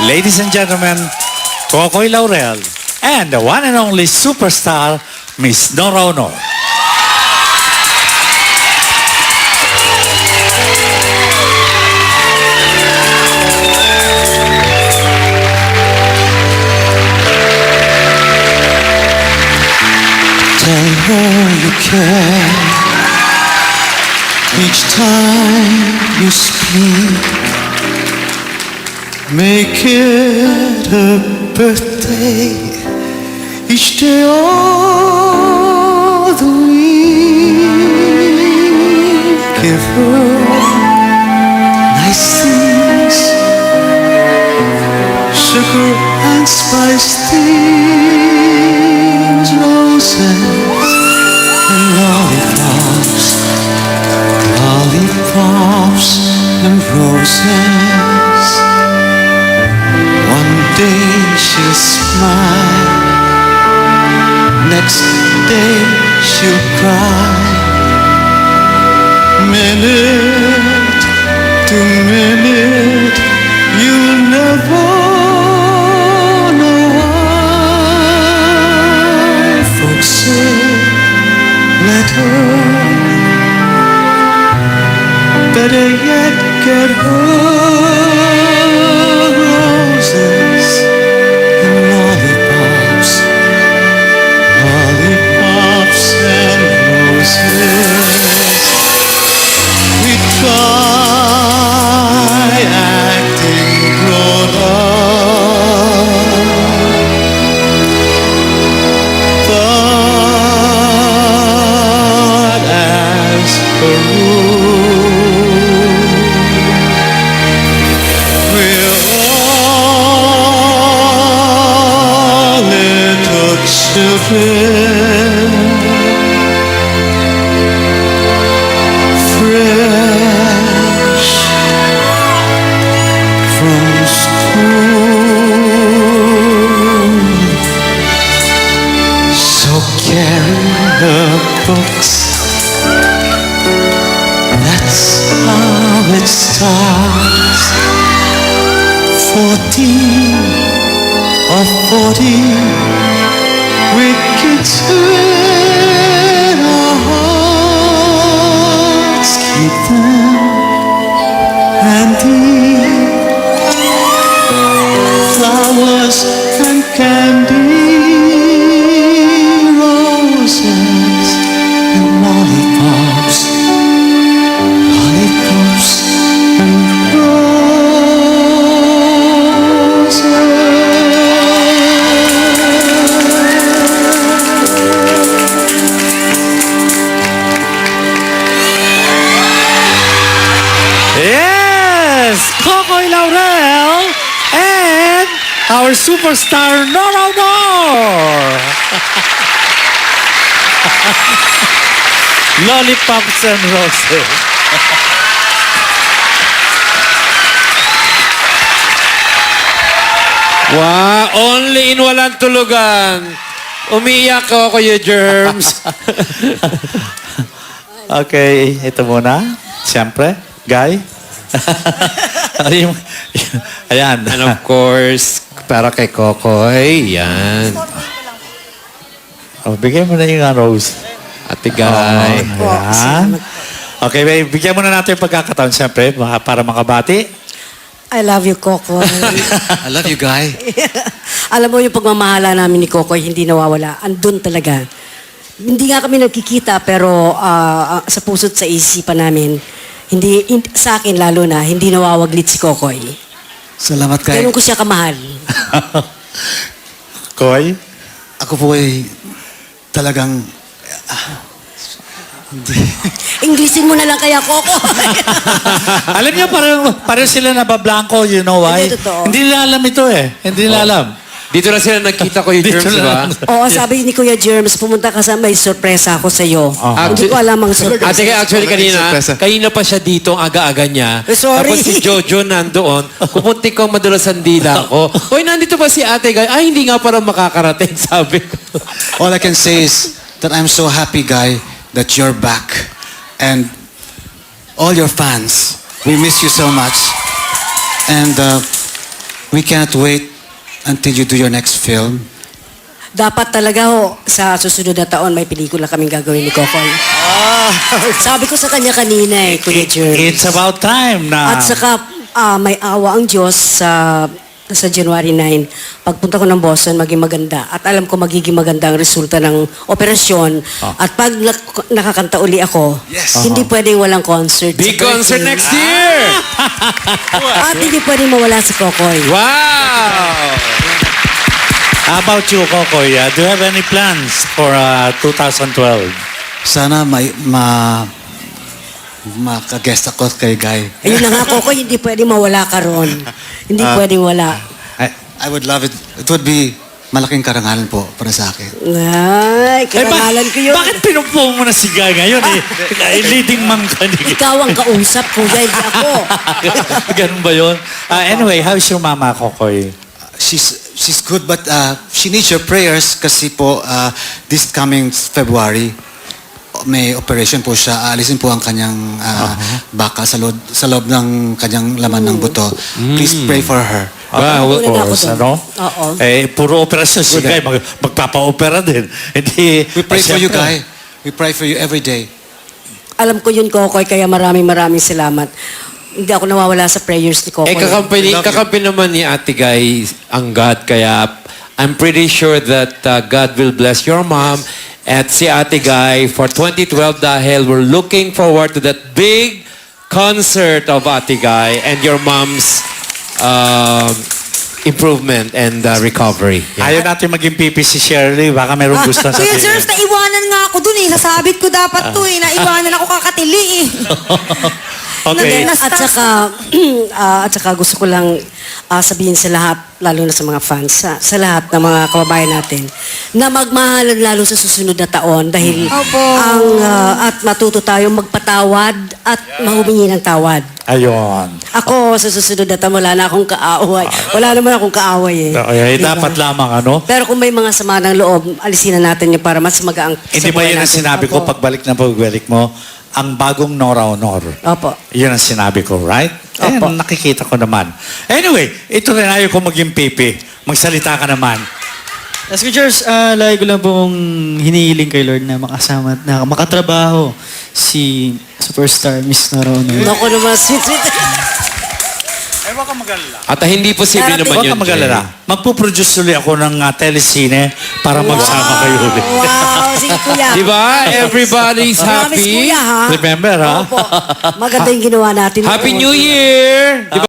Ladies and gentlemen, Kokoy Laurel and the one and only superstar, Miss Nora Honor. Tell her you care each time you speak. Make it a birthday each day of the week. Give her nice things, sugar and spice things, roses and lollipops, lollipops and roses. One day she'll smile, next day she'll cry. Minute to minute, you'll never know why. Folks say, let her, better yet, get her roses and lollipops, lollipops and roses. We try acting grown up, but as a rule, we're all little children, fresh from school. So carry the books, that's how it starts. 14 or 40 wicked in our hearts. Keep them handy, flowers and candy, roses and lollipops, lollipops and Yes, Kokoy Laurel and our superstar, Nora Honor. Lollipops and roses. Wow, only in walang tulugan. Umiiyak ako, Kuya Germs. Okay, ito muna. Siyempre, Guy. Ayan. And of course, para kay Kokoy, yan. Oh, bigyan mo na yung rose. Ate Guy. Ayan. Okay, babe, bigyan mo na natin yung pagkakataon, siyempre, para makabati. I love you, Kokoy. I love you, Guy. Alam mo yung pagmamahala namin ni Kokoy, hindi nawawala. Andun talaga. Hindi nga kami nagkikita, pero sa puso't sa isipan namin, sa akin lalo na, hindi nawawaglit si Kokoy. Salamat, Guy. Ganun ko siya kamahal. Koy? Ako po ay talagang... Inglesin mo na lang kaya, Kokoy. Alam niyo, parang sila nabablanko, you know why? Hindi totoo. Hindi nila alam ito eh. Hindi nila alam. Dito na sila nagkita, Kuya Dito Germs, di ba? na. Oo, sabi ni Kuya Germs, pumunta ka sa may sorpresa ako sa iyo. Hindi ko alam ang sorpresa. Ate, actually kanina pa siya dito, ang aga-aga niya. Sorry. Tapos si Jojo nandoon, pupunti ko madulas ang dila ko. Hoy, nandito ba si Ate Guy? Ay, hindi nga para makakarating, sabi ko. All I can say is that I'm so happy, Guy, that you're back. And all your fans, we miss you so much. And we cannot wait until you do your next film. Dapat talaga ho, sa susunod na taon, may pelikula kaming gagawin ni Kokoy. Sabi ko sa kanya kanina Kuya Jerry. It's about time na... At saka, may awa ang Diyos sa January 9. Pagpunta ko ng Boston, maging maganda. At alam ko magiging maganda ang resulta ng operasyon. At pag nakakanta uli ako, hindi pwedeng walang concert. Big sa concert birthday. next year! At hindi pwedeng mawala si Kokoy. Wow! How about you, Kokoy? Do you have any plans for 2012? Sana maka-guest ako kay Guy. Ayun na nga, Kokoy, hindi pwedeng mawala ka ron. Hindi pwedeng wala. I would love it. It would be malaking karangalan po para sa akin. Ay, karangalan ko yun. Bakit pinupo mo na si Guy ngayon leading man ka ni... Ikaw ang kausap, kuya, hindi ako. Ganun ba yun? Anyway, how's your mama, Kokoy? She's good but she needs your prayers kasi po this coming February may operation po siya. Aalisin po ang kanyang baka sa loob ng kanyang laman ng buto. Please pray for her. Wow, Tulad ako course, dun. ano? Oo. Puro operasyon si Guy. Magpapa-opera din. Hindi... We pray for you, Siyempre. Guy. We pray for you every day. Alam ko yun, Kokoy, kaya maraming salamat. Hindi ako nawawala sa prayers ni Kokoy. Kakampi naman ni Ate Guy ang God, kaya I'm pretty sure that God will bless your mom at si Ate Guy for 2012 dahil we're looking forward to that big concert of Ate Guy and your mom's improvement and recovery. Ayaw natin maging pipi si Shirley. Baka meron gusto Kuya sabihin. Zeus, naiwanan nga ako dun eh. Nasabit ko dapat to eh. Naiwanan ako kakatili eh. Okay. At saka gusto ko lang sabihin sa lahat, lalo na sa mga fans, sa lahat ng mga kababayan natin, na magmahalan lalo sa susunod na taon dahil Opo. at matuto tayong magpatawad at mahumingi ng tawad. Ayun. Ako, sa susunod na taon, wala na akong kaaway. Wala naman akong kaaway eh. Okay, Diba? dapat lamang ano? Pero kung may mga sama ng loob, alisin na natin yun para mas magaang Hindi sa ba buhay yun ang natin. sinabi ko Opo. pagbalik mo? Ang bagong Nora Honor. Opo. Yun ang sinabi ko, right? Opo. Nakikita ko naman. Anyway, ito rin ayaw ko maging pipi. Magsalita ka naman. Scriptures, lagi ko lang pong hinihiling kay Lord na makasama at na makatrabaho si superstar Miss Nora Honor. Naku naman, sweet. Huwag ka mag-alala. At hindi posible naman Huwag yun. ka mag-alala. Magpuproduce ulit ako ng telesine para magsama kayo ulit. Wow, sige kuya. Di ba? Everybody's Promise, happy. kuya, ha? Remember, ha? Opo. Maganda yung ginawa natin. Happy noon. New Year! Di ba?